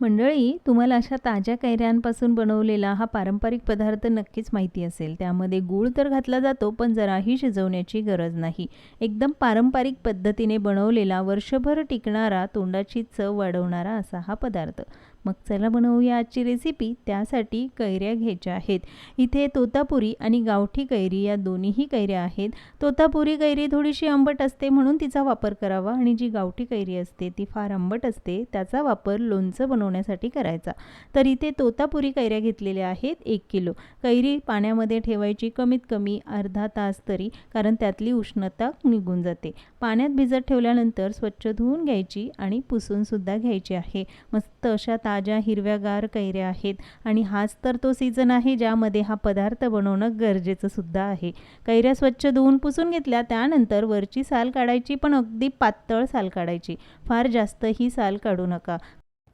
मंडळी, तुम्हाला अशा ताज्या कैऱ्यांपासून बनवलेला हा पारंपरिक पदार्थ नक्कीच माहिती असेल. त्यामध्ये गूळ तर घातला जातो, पण जराही शिजवण्याची गरज नाही. एकदम पारंपरिक पद्धतीने बनवलेला, वर्षभर टिकणारा, तोंडाची चव वाढवणारा असा हा पदार्थ. मग चला बनवूया आजची रेसिपी. त्यासाठी कैऱ्या घ्यायच्या आहेत. इथे तोतापुरी आणि गावठी कैरी या दोन्हीही कैऱ्या आहेत. तोतापुरी कैरी थोडीशी आंबट असते म्हणून तिचा वापर करावा आणि जी गावठी कैरी असते ती फार आंबट असते, त्याचा वापर लोणचं बनवण्यासाठी करायचा. तर इथे तोतापुरी कैऱ्या घेतलेल्या आहेत 1 किलो. कैरी पाण्यामध्ये ठेवायची कमीत कमी अर्धा तास तरी, कारण त्यातली उष्णता निघून जाते. पाण्यात भिजत ठेवल्यानंतर स्वच्छ धुवून घ्यायची आणि पुसून सुद्धा घ्यायची आहे. मस्त अशा ताज्या हिरव्यागार कैऱ्या आहेत आणि हाच तर तो सीझन आहे ज्यामध्ये हा पदार्थ बनवणं गरजेचं सुद्धा आहे. कैऱ्या स्वच्छ धुवून पुसून घेतल्या, त्यानंतर वरची साल काढायची, पण अगदी पातळ साल काढायची. फार जास्त ही साल काढू नका.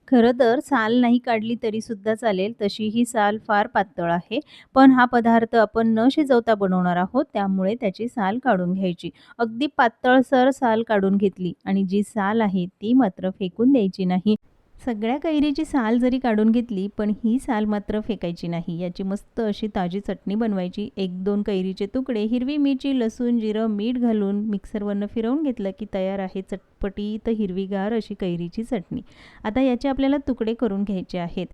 खरं तर साल नाही काढली तरी सुद्धा चालेल, तशी ही साल फार पातळ आहे. पण हा पदार्थ आपण न शिजवता बनवणार आहोत, त्यामुळे त्याची साल काढून घ्यायची. अगदी पातळसर साल काढून घेतली आणि जी साल आहे ती मात्र फेकून द्यायची नाही. सगळ्या कैरीची साल जरी काढून घेतली, पण ही साल मात्र फेकायची नाही. याची मस्त अशी ताजी चटणी बनवायची. 1-2 कैरीचे तुकडे, हिरवी मिरची, लसूण, जिरं, मीठ घालून मिक्सरवरनं फिरवून घेतलं की तयार आहे चटपटीत हिरवीगार अशी कैरीची चटणी. आता याचे आपल्याला तुकडे करून घ्यायचे आहेत.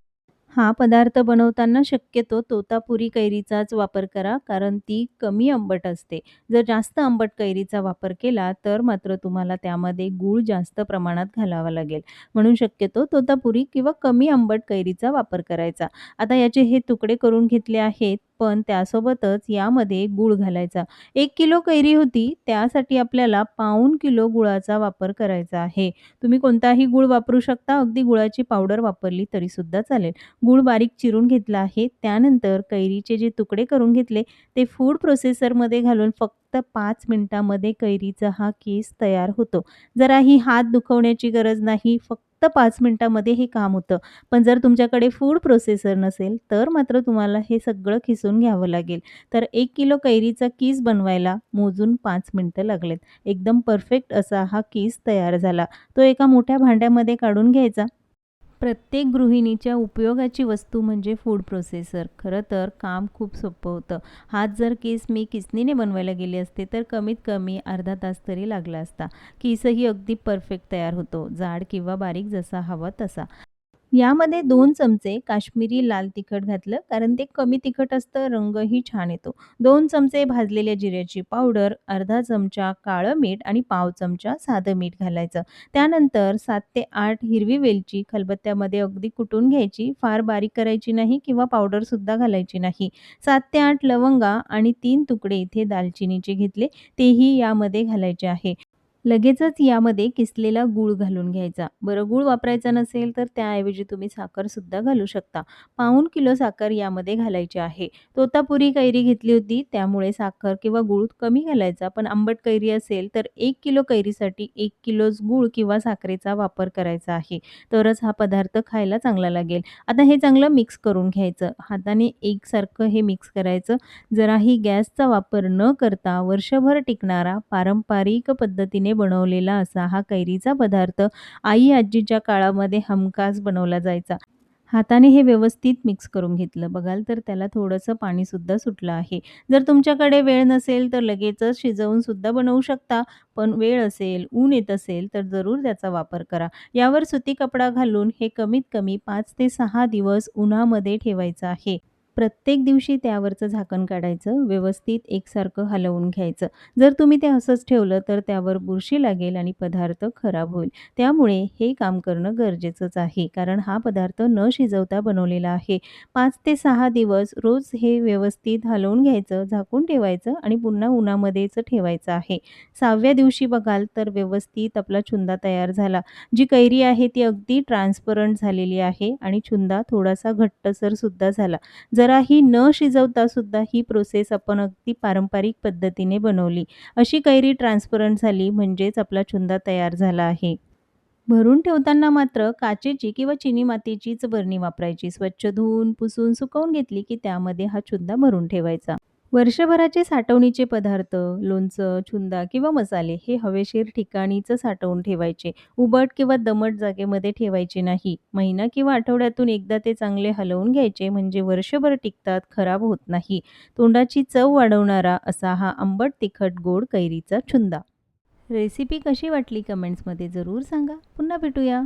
हा पदार्थ बनवताना शक्यतो तोतापुरी कैरीचाच वापर करा, कारण ती कमी आंबट असते. जर जास्त आंबट कैरीचा वापर केला तर मात्र तुम्हाला त्यामध्ये गूळ जास्त प्रमाणात घालावा लागेल. म्हणून शक्यतो तोतापुरी किंवा कमी आंबट कैरीचा वापर करायचा. आता याचे हे तुकडे करून घेतले आहेत, पण त्यासोबतच यामध्ये गूळ घालायचा. 1 किलो कैरी होती, त्यासाठी आपल्याला पाऊण किलो गुळाचा वापर करायचा आहे. तुम्ही कोणताही गूळ वापरू शकता, अगदी गुळाची पावडर वापरली तरीसुद्धा चालेल. गूळ बारीक चिरून घेतला आहे. त्यानंतर कैरीचे जे तुकडे करून घेतले ते फूड प्रोसेसरमध्ये घालून फक्त 5 मिनिटांमध्ये कैरीचा हा किस तयार होतो. जराही हात दुखवण्याची गरज नाही. फक्त 5 मिनिटांमध्ये हे काम होतं. पण जर तुमच्याकडे फूड प्रोसेसर नसेल तर मात्र तुम्हाला हे सगळं खिसून घ्यावं लागेल. तर 1 किलो कैरीचा किस बनवायला मोजून 5 मिनिटं लागलेत. एकदम परफेक्ट असा हा किस तयार झाला. तो एका मोठ्या भांड्यामध्ये काढून घ्यायचा. प्रत्येक गृहिणीच्या उपयोगाची वस्तू म्हणजे फूड प्रोसेसर. खरं तर काम खूप सोपं होतं. हाच जर केस मी किसनीने बनवायला गेले असते तर कमीत कमी अर्धा तास तरी लागला असता. किसही अगदी परफेक्ट तयार होतो, जाड किंवा बारीक जसा हवा तसा. यामध्ये 2 चमचे काश्मीरी लाल तिखट घातलं, कारण ते कमी तिखट असतं, रंगही छान येतो. 2 चमचे भाजलेल्या जिऱ्याची पावडर, अर्धा चमचा काळं मीठ आणि पाव चमचा साधं मीठ घालायचं. त्यानंतर 7 ते 8 हिरवी वेलची खलबत्त्यामध्ये अगदी कुटून घ्यायची. फार बारीक करायची नाही किंवा पावडरसुद्धा घालायची नाही. 7 ते 8 लवंगा आणि 3 तुकडे इथे दालचिनीचे घेतले, तेही यामध्ये घालायचे आहे. लगेचच यामध्ये किसलेला गूळ घालून घ्यायचा. बरं, गूळ वापरायचा नसेल तर त्याऐवजी तुम्ही साखरसुद्धा घालू शकता. पाऊण किलो साखर यामध्ये घालायची आहे. तोतापुरी कैरी घेतली होती त्यामुळे साखर किंवा गूळ कमी घालायचा. पण आंबट कैरी असेल तर 1 किलो कैरीसाठी 1 किलोच गूळ किंवा साखरेचा वापर करायचा आहे. तरच हा पदार्थ खायला चांगला लागेल. आता हे चांगलं मिक्स करून घ्यायचं. हाताने एकसारखं हे मिक्स करायचं. जराही गॅसचा वापर न करता वर्षभर टिकणारा पारंपरिक पद्धतीने बनवलेला असा हा कैरीचा पदार्थ आई-आजीच्या काळामध्ये हमखास बनवला जायचा. हाताने हे व्यवस्थित मिक्स करून घेतलं. बघाल तर त्याला थोडंसं पाणीसुद्धा सुटलं आहे. जर तुमच्याकडे वेळ नसेल तर लगेचच शिजवून सुद्धा बनवू शकता. पण वेळ असेल, ऊन येत असेल तर जरूर त्याचा वापर करा. यावर सुती कपडा घालून हे कमीत कमी 5 ते 6 दिवस उन्हामध्ये ठेवायचं आहे. प्रत्येक दिवशी त्यावरचं झाकण काढायचं, व्यवस्थित एकसारखं हलवून घ्यायचं. जर तुम्ही ते असंच ठेवलं तर त्यावर बुरशी लागेल आणि पदार्थ खराब होईल. त्यामुळे हे काम करणं गरजेचंच आहे, कारण हा पदार्थ न शिजवता बनवलेला आहे. 5 ते 6 दिवस रोज हे व्यवस्थित हलवून घ्यायचं, झाकून ठेवायचं आणि पुन्हा उन्हामध्येच ठेवायचं आहे. 6व्या दिवशी बघाल तर व्यवस्थित आपला चुंदा तयार झाला. जी कैरी आहे ती अगदी ट्रान्सपरंट झालेली आहे आणि चुंदा थोडासा घट्टसर सुद्धा झाला. जराही न शिजवता सुद्धा ही प्रोसेस आपण अगदी पारंपरिक पद्धतीने बनवली. अशी कैरी ट्रान्सपरंट झाली म्हणजेच आपला चुंदा तयार झाला आहे. भरून ठेवताना मात्र काचेची किंवा चिनी मातीचीच बरणी वापरायची. स्वच्छ धुवून, पुसून, सुकवून घेतली की त्यामध्ये हा चुंदा भरून ठेवायचा. वर्षभराचे साठवणीचे पदार्थ, लोणचं, छुंदा किंवा मसाले हे हवेशीर ठिकाणीच साठवून ठेवायचे. उबट किंवा दमट जागेमध्ये ठेवायचे नाही. महिना किंवा आठवड्यातून एकदा ते चांगले हलवून घ्यायचे म्हणजे वर्षभर टिकतात, खराब होत नाही. तोंडाची चव वाढवणारा असा हा आंबट, तिखट, गोड कैरीचा छुंदा. रेसिपी कशी वाटली कमेंट्समध्ये जरूर सांगा. पुन्हा भेटूया.